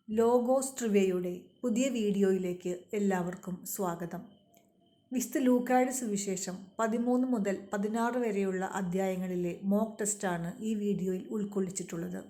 Logos ട്രിവിയയുടെ പുതിയ വീഡിയോയിലേക്ക് എല്ലാവർക്കും സ്വാഗതം. വിശുദ്ധ ലൂക്കായുടെ സുവിശേഷം 13 മുതൽ 16 വരെയുള്ള അധ്യായങ്ങളിലെ മോക്ക് ടെസ്റ്റാണ് ഈ വീഡിയോയിൽ ഉൾക്കൊള്ളിച്ചിട്ടുള്ളത്.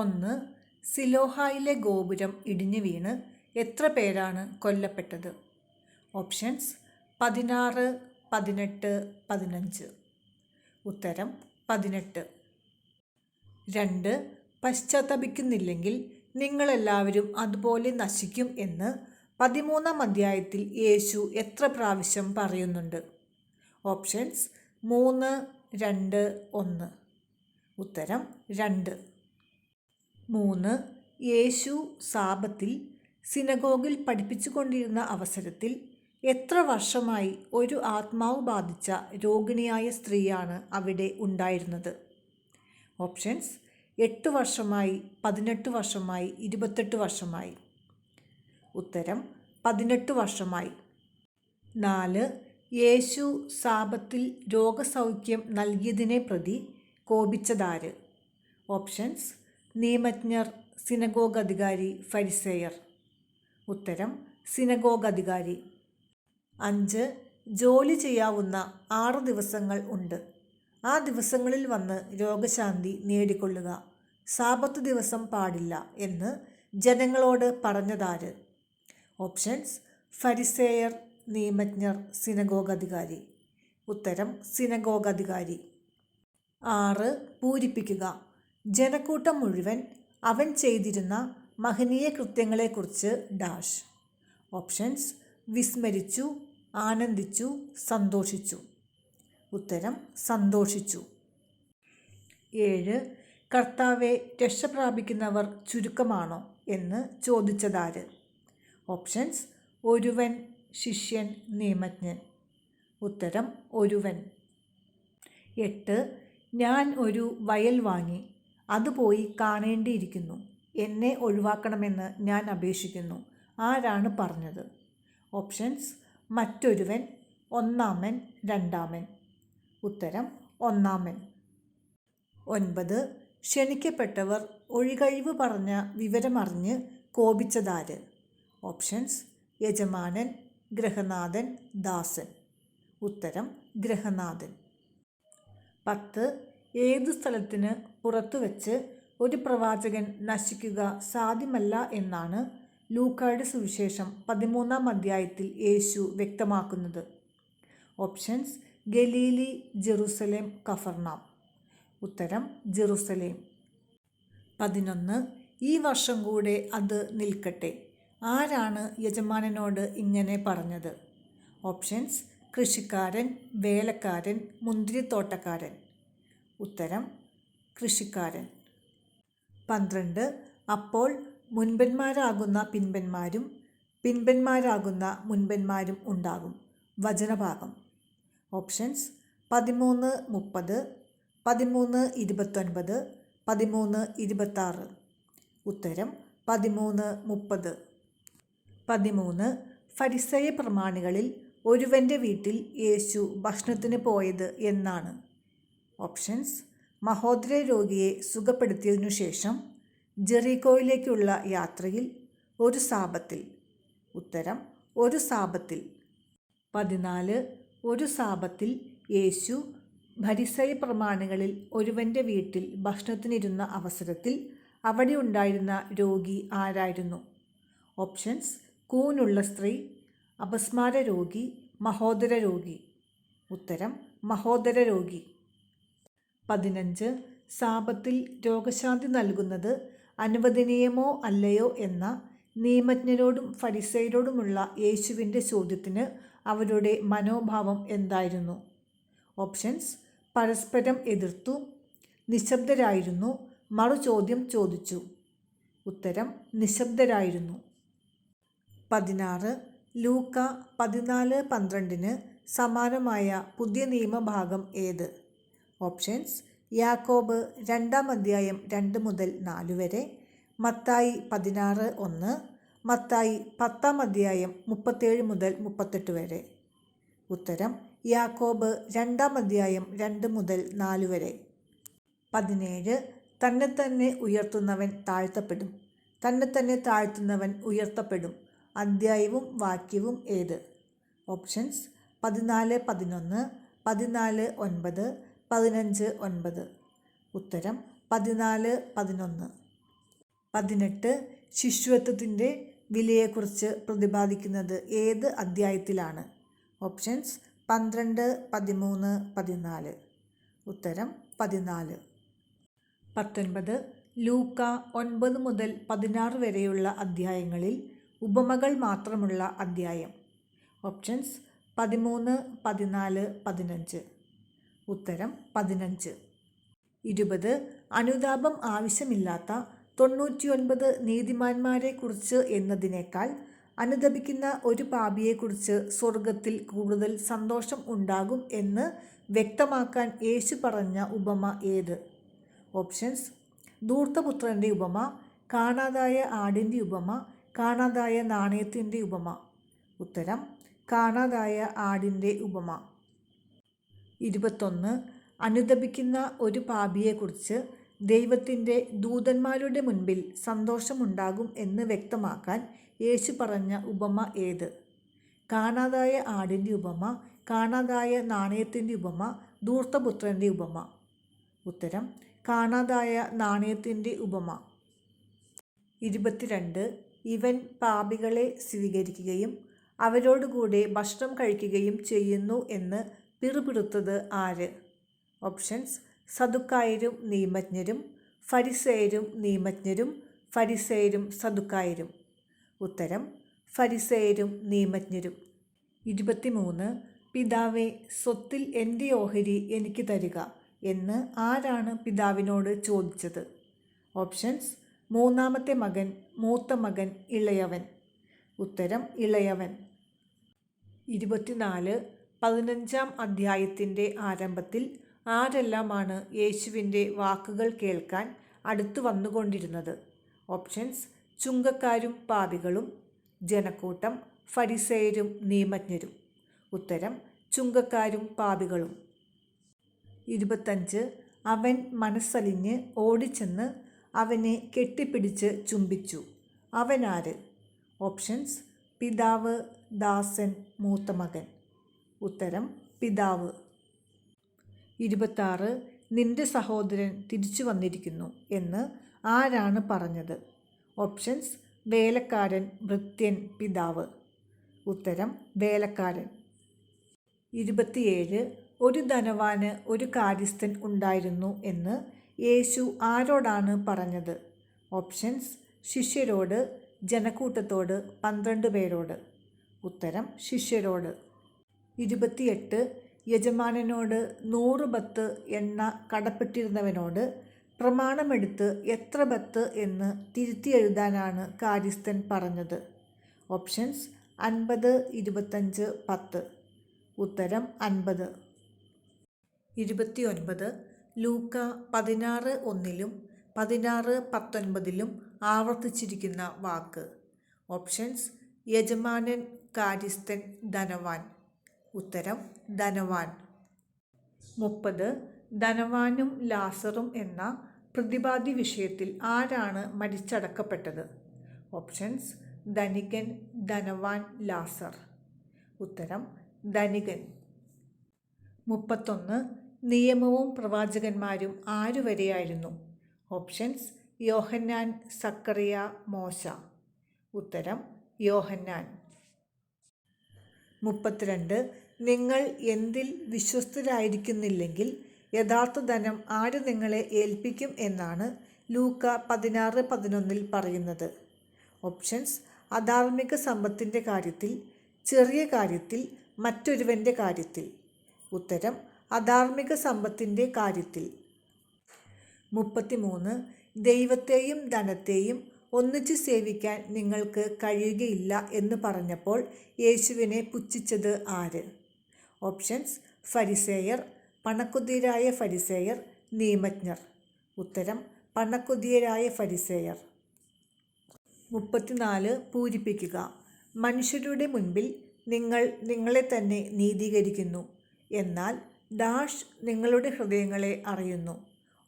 1. സിലോഹായിലെ ഗോപുരം ഇടിഞ്ഞു വീണ് എത്ര പേരാണ് കൊല്ലപ്പെട്ടത്? ഓപ്ഷൻസ് 16, 18, 15. ഉത്തരം 18. 2. പശ്ചാത്തപിക്കുന്നില്ലെങ്കിൽ നിങ്ങളെല്ലാവരും അതുപോലെ നശിക്കും എന്ന് 13-ാം അധ്യായത്തിൽ യേശു എത്ര പ്രാവശ്യം പറയുന്നുണ്ട്? ഓപ്ഷൻസ് 3, 2, 1. ഉത്തരം 2. 3. യേശു സാബത്തിൽ സിനഗോഗിൽ പഠിപ്പിച്ചുകൊണ്ടിരുന്ന അവസരത്തിൽ എത്ര വർഷമായി ഒരു ആത്മാവ് ബാധിച്ച രോഗിണിയായ സ്ത്രീയാണ് അവിടെ ഉണ്ടായിരുന്നത്? ഓപ്ഷൻസ് 8 വർഷമായി, 18 വർഷമായി, 28 വർഷമായി. ഉത്തരം 18 വർഷമായി. 4. യേശു സാബത്തിൽ രോഗസൗഖ്യം നൽകിയതിനെ പ്രതി കോപിച്ചതാര്? ഓപ്ഷൻസ് നിയമജ്ഞർ, സിനഗോഗ് അധികാരി, ഫരിസേയർ. ഉത്തരം സിനഗോഗ് അധികാരി. 5. ജോലി ചെയ്യാവുന്ന 6 ദിവസങ്ങൾ ഉണ്ട്. ആ ദിവസങ്ങളിൽ വന്ന് രോഗശാന്തി നേടിക്കൊള്ളുക. സാബത്ത് ദിവസം പാടില്ല എന്ന് ജനങ്ങളോട് പറഞ്ഞതാര്? ഓപ്ഷൻസ് ഫരിസേയർ, നിയമജ്ഞർ, സിനഗോഗ് അധികാരി. ഉത്തരം സിനഗോഗ് അധികാരി. 6. പൂരിപ്പിക്കുക. ജനക്കൂട്ടം മുഴുവൻ അവൻ ചെയ്തിരുന്ന മഹനീയ കൃത്യങ്ങളെക്കുറിച്ച് ഡാഷ്. ഓപ്ഷൻസ് വിസ്മരിച്ചു, ആനന്ദിച്ചു, സന്തോഷിച്ചു. ഉത്തരം സന്തോഷിച്ചു. 7. കർത്താവെ, രക്ഷ പ്രാപിക്കുന്നവർ ചുരുക്കമാണോ എന്ന് ചോദിച്ചതാര്? ഓപ്ഷൻസ് ഒരുവൻ, ശിഷ്യൻ, നിയമജ്ഞൻ. ഉത്തരം ഒരുവൻ. 8. ഞാൻ ഒരു വയൽ വാങ്ങി, അത് പോയി കാണേണ്ടിയിരിക്കുന്നു. എന്നെ ഒഴിവാക്കണമെന്ന് ഞാൻ അപേക്ഷിക്കുന്നു. ആരാണ് പറഞ്ഞത്? ഓപ്ഷൻസ് മറ്റൊരുവൻ, ഒന്നാമൻ, രണ്ടാമൻ. ഉത്തരം ഒന്നാമൻ. 9. ക്ഷണിക്കപ്പെട്ടവർ ഒഴികഴിവ് പറഞ്ഞ വിവരമറിഞ്ഞ് കോപിച്ചതാര്? ഓപ്ഷൻസ് യജമാനൻ, ഗൃഹനാഥൻ, ദാസൻ. ഉത്തരം ഗൃഹനാഥൻ. 10. ഏതു സ്ഥലത്തിന് പുറത്തു വച്ച് ഒരു പ്രവാചകൻ നശിക്കുക സാധ്യമല്ല എന്നാണ് ലൂക്കായുടെ സുവിശേഷം 13-ാം അധ്യായത്തിൽ യേശു വ്യക്തമാക്കുന്നത്? Options Galilee, Jerusalem, Capernaum. ഉത്തരം ജെറുസലേം. 11. ഈ വർഷം കൂടെ അത് നിൽക്കട്ടെ. ആരാണ് യജമാനനോട് ഇങ്ങനെ പറഞ്ഞത്? ഓപ്ഷൻസ് കൃഷിക്കാരൻ, വേലക്കാരൻ, മുന്തിരിത്തോട്ടക്കാരൻ. ഉത്തരം കൃഷിക്കാരൻ. 12. അപ്പോൾ മുൻപന്മാരാകുന്ന പിൻപന്മാരും പിൻപന്മാരാകുന്ന മുൻപന്മാരും ഉണ്ടാകും. വചനഭാഗം. ഓപ്ഷൻസ് 13, 30, 13, 29, 13, 26. ഉത്തരം 13, 30. 13. ഫരിസേയ പ്രമാണികളിൽ ഒരുവൻ്റെ വീട്ടിൽ യേശു ഭക്ഷണത്തിന് പോയത് എന്നാണ്? ഓപ്ഷൻസ് മഹോദര രോഗിയെ സുഖപ്പെടുത്തിയതിനു ശേഷം ജെറീക്കോയിലേക്കുള്ള യാത്രയിൽ, ഒരു സാബത്തിൽ. ഉത്തരം ഒരു സാബത്തിൽ. 14. ഒരു സാബത്തിൽ യേശു ഫരിസേയ പ്രമാണികളിൽ ഒരുവൻ്റെ വീട്ടിൽ ഭക്ഷണത്തിനിരുന്ന അവസരത്തിൽ അവിടെ ഉണ്ടായിരുന്ന രോഗി ആരായിരുന്നു? ഓപ്ഷൻസ് കൂനുള്ള സ്ത്രീ, അപസ്മാര രോഗി, മഹോദര രോഗി. ഉത്തരം മഹോദര രോഗി. 15. സാബത്തിൽ രോഗശാന്തി നൽകുന്നത് അനുവദനീയമോ അല്ലയോ എന്ന നിയമജ്ഞരോടും ഫരിസേയരോടുമുള്ള യേശുവിൻ്റെ ചോദ്യത്തിന് അവരുടെ മനോഭാവം എന്തായിരുന്നു? ഓപ്ഷൻസ് പരസ്പരം എതിർത്തു, നിശബ്ദരായിരുന്നു, മറുചോദ്യം ചോദിച്ചു. ഉത്തരം നിശബ്ദരായിരുന്നു. 16. ലൂക്ക 14:12 സമാനമായ പുതിയ നിയമഭാഗം ഏത്? ഓപ്ഷൻസ് യാക്കോബ് 2-ാം അധ്യായം 2 മുതൽ 4 വരെ, മത്തായി 16:1, മത്തായി 10-ാം അധ്യായം 37 മുതൽ 38 വരെ. ഉത്തരം യാക്കോബ് 2-ാം അധ്യായം 2 മുതൽ 4 വരെ. 17. തന്നെത്തന്നെ ഉയർത്തുന്നവൻ താഴ്ത്തപ്പെടും, തന്നെ തന്നെ താഴ്ത്തുന്നവൻ ഉയർത്തപ്പെടും. അധ്യായവും വാക്യവും ഏത്? ഓപ്ഷൻസ് 14:11, 14:9, 15:9. ഉത്തരം 14:11. 18. ശിശുത്വത്തിൻ്റെ വിലയെക്കുറിച്ച് പ്രതിപാദിക്കുന്നത് ഏത് അധ്യായത്തിലാണ്? ഓപ്ഷൻസ് 12, 13, 14. ഉത്തരം 14. 19. ലൂക്ക 9 മുതൽ 16 വരെയുള്ള അധ്യായങ്ങളിൽ ഉപമകൾ മാത്രമുള്ള അധ്യായം. ഓപ്ഷൻസ് 13, 14, 15. ഉത്തരം 15. 20. അനുതാപം ആവശ്യമില്ലാത്ത 99 നീതിമാന്മാരെക്കുറിച്ച് എന്നതിനേക്കാൾ അനുതപിക്കുന്ന ഒരു പാപിയെക്കുറിച്ച് സ്വർഗത്തിൽ കൂടുതൽ സന്തോഷം ഉണ്ടാകും എന്ന് വ്യക്തമാക്കാൻ യേശു പറഞ്ഞ ഉപമ ഏത്? ഓപ്ഷൻസ് ധൂർത്തപുത്രൻ്റെ ഉപമ, കാണാതായ ആടിൻ്റെ ഉപമ, കാണാതായ നാണയത്തിൻ്റെ ഉപമ. ഉത്തരം കാണാതായ ആടിൻ്റെ ഉപമ. 21. അനുതപിക്കുന്ന ഒരു പാപിയെക്കുറിച്ച് ദൈവത്തിൻ്റെ ദൂതന്മാരുടെ മുൻപിൽ സന്തോഷമുണ്ടാകും എന്ന് വ്യക്തമാക്കാൻ യേശു പറഞ്ഞ ഉപമ ഏത്? കാണാതായ ആടിൻ്റെ ഉപമ, കാണാതായ നാണയത്തിൻ്റെ ഉപമ, ധൂർത്തപുത്രൻ്റെ ഉപമ. ഉത്തരം കാണാതായ നാണയത്തിൻ്റെ ഉപമ. 22. ഇവൻ പാപികളെ സ്വീകരിക്കുകയും അവരോടുകൂടെ ഭക്ഷണം കഴിക്കുകയും ചെയ്യുന്നു എന്ന് പിറുപിറുത്തത് ആര്? ഓപ്ഷൻസ് സദുക്കായരും നിയമജ്ഞരും, ഫരിസേയരും നിയമജ്ഞരും, ഫരിസേയരും സദുക്കായരും. ഉത്തരം ഫരിസേയരും നിയമജ്ഞരും. 23. പിതാവേ, സ്വത്തിൽ എൻ്റെ ഓഹരി എനിക്ക് തരിക എന്ന് ആരാണ് പിതാവിനോട് ചോദിച്ചത്? ഓപ്ഷൻസ് മൂന്നാമത്തെ മകൻ, മൂത്ത മകൻ, ഇളയവൻ. ഉത്തരം ഇളയവൻ. 24. 15-ാം അധ്യായത്തിൻ്റെ ആരംഭത്തിൽ ആരെല്ലാമാണ് യേശുവിൻ്റെ വാക്കുകൾ കേൾക്കാൻ അടുത്തു വന്നുകൊണ്ടിരുന്നത്? ഓപ്ഷൻസ് ചുങ്കക്കാരും പാപികളും, ജനക്കൂട്ടം, ഫരിസേയരും നിയമജ്ഞരും. ഉത്തരം ചുങ്കക്കാരും പാപികളും. 25. അവൻ മനസ്സലിഞ്ഞ് ഓടിച്ചെന്ന് അവനെ കെട്ടിപ്പിടിച്ച് ചുംബിച്ചു. അവനാര്? ഓപ്ഷൻസ് പിതാവ്, ദാസൻ, മൂത്ത മകൻ. ഉത്തരം പിതാവ്. 26. നിന്റെ സഹോദരൻ തിരിച്ചു വന്നിരിക്കുന്നു എന്ന് ആരാണ് പറഞ്ഞത്? ഓപ്ഷൻസ് വേലക്കാരൻ, ഭൃത്യൻ, പിതാവ്. ഉത്തരം വേലക്കാരൻ. 27. ഒരു ധനവാന് ഒരു കാര്യസ്ഥൻ ഉണ്ടായിരുന്നു എന്ന് യേശു ആരോടാണ് പറഞ്ഞത്? ഓപ്ഷൻസ് ശിഷ്യരോട്, ജനക്കൂട്ടത്തോട്, 12 പേരോട്. ഉത്തരം ശിഷ്യരോട്. 28. യജമാനനോട് 100 ബത്ത് എണ്ണ കടപ്പെട്ടിരുന്നവനോട് പ്രമാണമെടുത്ത് എത്ര ബത്ത് എന്ന് തിരുത്തി എഴുതാനാണ് കാര്യസ്ഥൻ പറഞ്ഞത്? ഓപ്ഷൻസ് 50, 25, 10. ഉത്തരം 50. 29. ലൂക്ക 16:1-ലും 16:19-ലും ആവർത്തിച്ചിരിക്കുന്ന വാക്ക്. ഓപ്ഷൻസ് യജമാനൻ, കാര്യസ്ഥൻ, ധനവാൻ. ഉത്തരം ധനവാൻ. 30. ധനവാനും ലാസറും എന്ന പ്രതിപാദ്യ വിഷയത്തിൽ ആരാണ് മരിച്ചടക്കപ്പെട്ടത്? ഓപ്ഷൻസ് ധനികൻ, ധനവാൻ, ലാസർ. ഉത്തരം ധനികൻ. 31. നിയമവും പ്രവാചകന്മാരും ആരുവരെയായിരുന്നു? ഓപ്ഷൻസ് യോഹന്നാൻ, സക്കറിയ, മോശ. ഉത്തരം യോഹന്നാൻ. 32. നിങ്ങൾ എന്തിൽ വിശ്വസ്തരായിരിക്കുന്നില്ലെങ്കിൽ യഥാർത്ഥ ധനം ആര് നിങ്ങളെ ഏൽപ്പിക്കും എന്നാണ് ലൂക്ക 16:11 പറയുന്നത്? ഓപ്ഷൻസ് അധാർമിക സമ്പത്തിൻ്റെ കാര്യത്തിൽ, ചെറിയ കാര്യത്തിൽ, മറ്റൊരുവൻ്റെ കാര്യത്തിൽ. ഉത്തരം അധാർമിക സമ്പത്തിൻ്റെ കാര്യത്തിൽ. 33. ദൈവത്തെയും ധനത്തെയും ഒന്നിച്ച് സേവിക്കാൻ നിങ്ങൾക്ക് കഴിയുകയില്ല എന്ന് പറഞ്ഞപ്പോൾ യേശുവിനെ പുച്ഛിച്ചത് ആര്? ഓപ്ഷൻസ് ഫരിസേയർ, പണക്കൊതിയരായ ഫരിസേയർ, നിയമജ്ഞർ. ഉത്തരം പണക്കൊതിയരായ ഫരിസേയർ. 34. പൂരിപ്പിക്കുക. മനുഷ്യരുടെ മുൻപിൽ നിങ്ങൾ നിങ്ങളെ തന്നെ നീതീകരിക്കുന്നു, എന്നാൽ ഡാഷ് നിങ്ങളുടെ ഹൃദയങ്ങളെ അറിയുന്നു.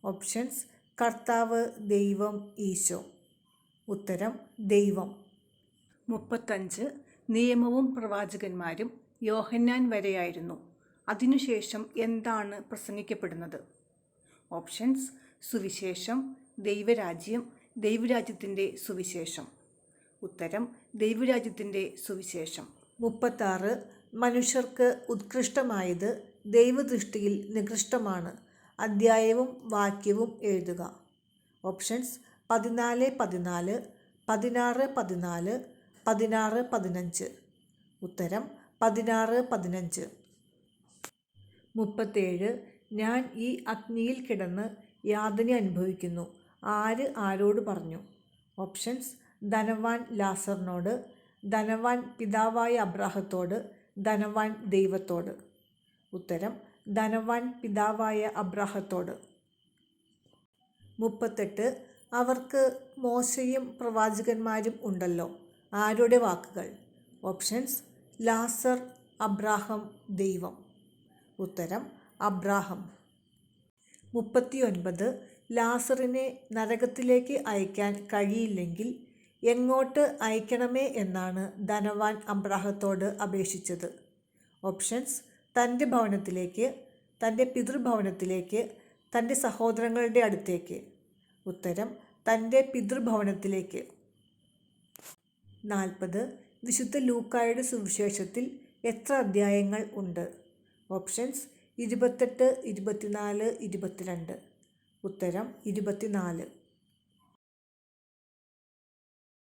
ഓപ്ഷൻസ് കർത്താവ്, ദൈവം, ഈശോ. ഉത്തരം ദൈവം. 35 നിയമവും പ്രവാചകന്മാരും യോഹന്നാൻ വരെയായിരുന്നു. അതിനുശേഷം എന്താണ് പ്രസംഗിക്കപ്പെടുന്നത്? ഓപ്ഷൻസ്: സുവിശേഷം, ദൈവരാജ്യം, ദൈവരാജ്യത്തിൻ്റെ സുവിശേഷം. ഉത്തരം ദൈവരാജ്യത്തിൻ്റെ സുവിശേഷം. 36 മനുഷ്യർക്ക് ഉത്കൃഷ്ടമായത് ദൈവദൃഷ്ടിയിൽ നികൃഷ്ടമാണ്. അധ്യായവും വാക്യവും എഴുതുക. ഓപ്ഷൻസ്: 14, 14, 16, 14, 16, 15. ഉത്തരം 16, 15. 37 ഞാൻ ഈ അഗ്നിയിൽ കിടന്ന് യാതന അനുഭവിക്കുന്നു. ആര് ആരോട് പറഞ്ഞു? ഓപ്ഷൻസ്: ധനവാൻ ലാസറിനോട്, ധനവാൻ പിതാവായ അബ്രാഹത്തോട്, ധനവാൻ ദൈവത്തോട്. ഉത്തരം ധനവാൻ പിതാവായ അബ്രാഹത്തോട്. 38 അവർക്ക് മോശയും പ്രവാചകന്മാരും ഉണ്ടല്ലോ. ആരുടെ വാക്കുകൾ? ഓപ്ഷൻസ്: ലാസർ, അബ്രാഹം, ദൈവം. ഉത്തരം അബ്രാഹം. 39 ലാസറിനെ നരകത്തിലേക്ക് അയക്കാൻ കഴിയില്ലെങ്കിൽ എങ്ങോട്ട് അയക്കണമേ എന്നാണ് ധനവാൻ അബ്രാഹത്തോട് അപേക്ഷിച്ചത്? ഓപ്ഷൻസ്: തൻ്റെ ഭവനത്തിലേക്ക്, തൻ്റെ പിതൃഭവനത്തിലേക്ക്, തൻ്റെ സഹോദരങ്ങളുടെ അടുത്തേക്ക്. ഉത്തരം തൻ്റെ പിതൃഭവനത്തിലേക്ക്. 40 വിശുദ്ധ ലൂക്കായുടെ സുവിശേഷത്തിൽ എത്ര അധ്യായങ്ങൾ ഉണ്ട്? ഓപ്ഷൻസ്: 28, 24, 22. ഉത്തരം 24.